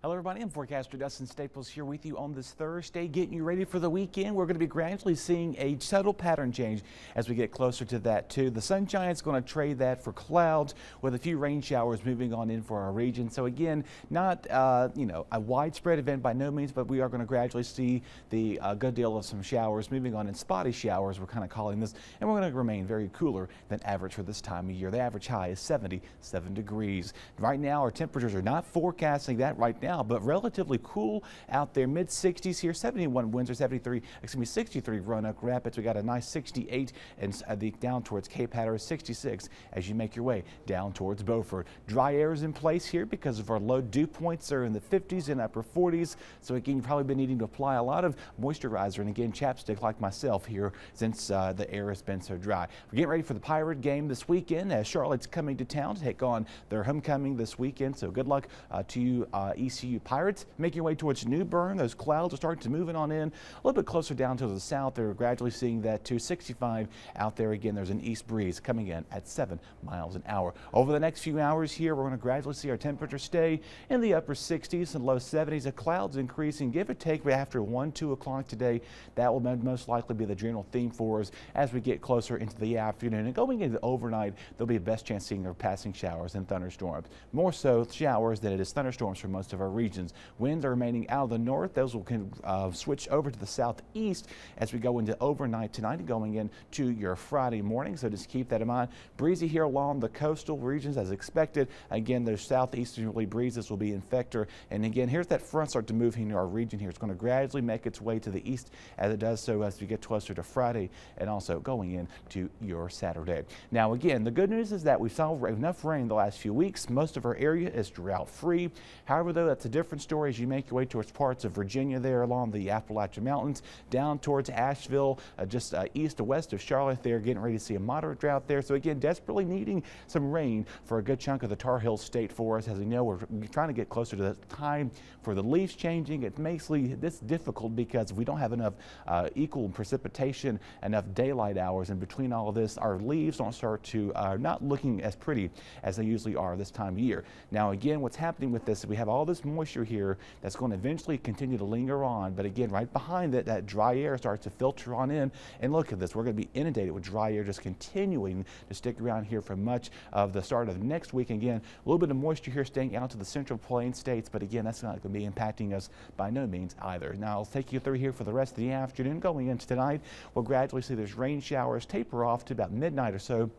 Hello everybody, I'm forecaster Dustin Staples here with you on this Thursday, getting you ready for the weekend. We're going to be gradually seeing a subtle pattern change as we get closer to that too. The sunshine is going to trade that for clouds with a few rain showers moving on in for our region. So again, not a widespread event by no means, but we are going to gradually see the good deal of some showers moving on in spotty showers, we're kind of calling this, and we're going to remain very cooler than average for this time of year. The average high is 77 degrees. Right now our temperatures are not forecasting that right now, but relatively cool out there, mid 60s here, 71 Windsor, 63 Roanoke Rapids. We got a nice 68 and down towards Cape Hatteras, 66 as you make your way down towards Beaufort. Dry air is in place here because of our low dew points are in the 50s and upper 40s. So again, you've probably been needing to apply a lot of moisturizer and again, chapstick like myself here since the air has been so dry. We're getting ready for the Pirate game this weekend as Charlotte's coming to town to take on their homecoming this weekend. So good luck to you ECU Pirates. Making your way towards New Bern. Those clouds are starting to move on in a little bit closer down to the south. They're gradually seeing that to 65 out there. Again, there's an east breeze coming in at 7 miles an hour. Over the next few hours here, we're going to gradually see our temperature stay in the upper 60s and low 70s. The clouds increasing, give or take, after 1-2 o'clock today. That will most likely be the general theme for us as we get closer into the afternoon. And going into the overnight, there'll be a best chance seeing our passing showers and thunderstorms. More so showers than it is thunderstorms for most of our regions. Winds are remaining out of the north. Those will switch over to the southeast as we go into overnight tonight and going into your Friday morning. So just keep that in mind. Breezy here along the coastal regions as expected. Again, those southeasterly breezes will be in factor. And again, here's that front start to move into our region here. It's going to gradually make its way to the east as it does so as we get closer to Friday and also going into your Saturday. Now again, the good news is that we saw enough rain the last few weeks. Most of our area is drought free. However, though, that's a different story as you make your way towards parts of Virginia there along the Appalachian Mountains, down towards Asheville, just east to west of Charlotte there, getting ready to see a moderate drought there. So again, desperately needing some rain for a good chunk of the Tar Heel State for us. As you know, we're trying to get closer to the time for the leaves changing. It makes this difficult because if we don't have enough equal precipitation, enough daylight hours in between all of this, our leaves don't start to not looking as pretty as they usually are this time of year. Now again, what's happening with this is we have all this moisture here that's going to eventually continue to linger on, but again, right behind it, that dry air starts to filter on in. And look at this, we're going to be inundated with dry air just continuing to stick around here for much of the start of next week. Again, a little bit of moisture here staying out to the central plain states, but again, that's not going to be impacting us by no means either. Now I'll take you through here for the rest of the afternoon. Going into tonight, we'll gradually see those rain showers taper off to about midnight or so.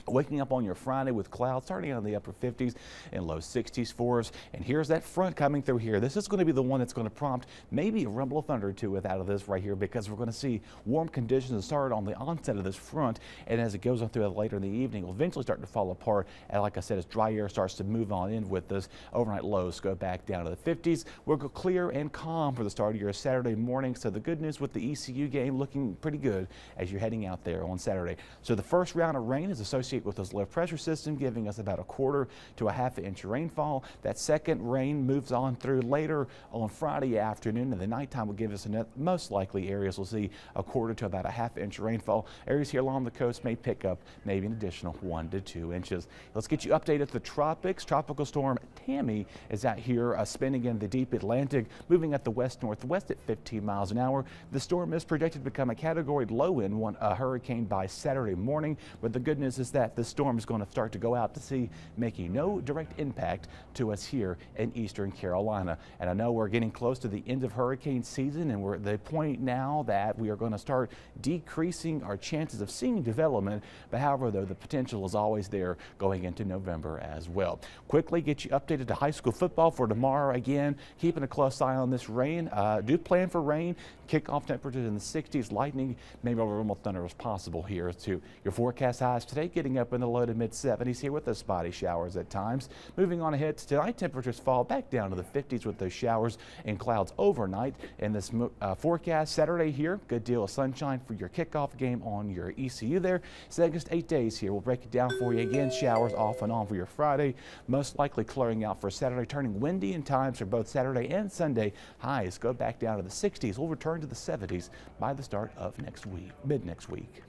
Waking up on your Friday with clouds starting out in the upper 50s and low 60s for us. And here's that front coming through here. This is going to be the one that's going to prompt maybe a rumble of thunder or two out of this right here, because we're going to see warm conditions start on the onset of this front. And as it goes on through later in the evening, will eventually start to fall apart. And like I said, as dry air starts to move on in with this, overnight lows go back down to the 50s. We'll go clear and calm for the start of your Saturday morning. So the good news with the ECU game looking pretty good as you're heading out there on Saturday. So the first round of rain is associated with this low pressure system, giving us about a 1/4 to a 1/2 inch rainfall. That second rain moves on through later on Friday afternoon, and the nighttime will give us most likely areas will see a 1/4 to about a 1/2 inch rainfall. Areas here along the coast may pick up maybe an additional 1 to 2 inches. Let's get you updated to the tropics. Tropical storm Tammy is out here spinning in the deep Atlantic, moving at the west-northwest at 15 miles an hour. The storm is projected to become a category low in hurricane by Saturday morning, but the good news is that the storm is going to start to go out to sea, making no direct impact to us here in eastern Carolina. And I know we're getting close to the end of hurricane season, and we're at the point now that we are going to start decreasing our chances of seeing development. But however, though, the potential is always there going into November as well. Quickly get you updated to high school football for tomorrow. Again, keeping a close eye on this rain. Do plan for rain. Kickoff temperatures in the 60s. Lightning, maybe over rumble thunder is possible here to your forecast highs today, getting up in the low to mid 70s here with those spotty showers at times. Moving on ahead tonight, temperatures fall back down to the 50s with those showers and clouds overnight. In this forecast Saturday here, good deal of sunshine for your kickoff game on your ECU there. So next 8 days here, we'll break it down for you again. Showers off and on for your Friday, most likely clearing out for Saturday, turning windy in times for both Saturday and Sunday. Highs go back down to the 60s. We'll return to the 70s by the start of next week, mid next week.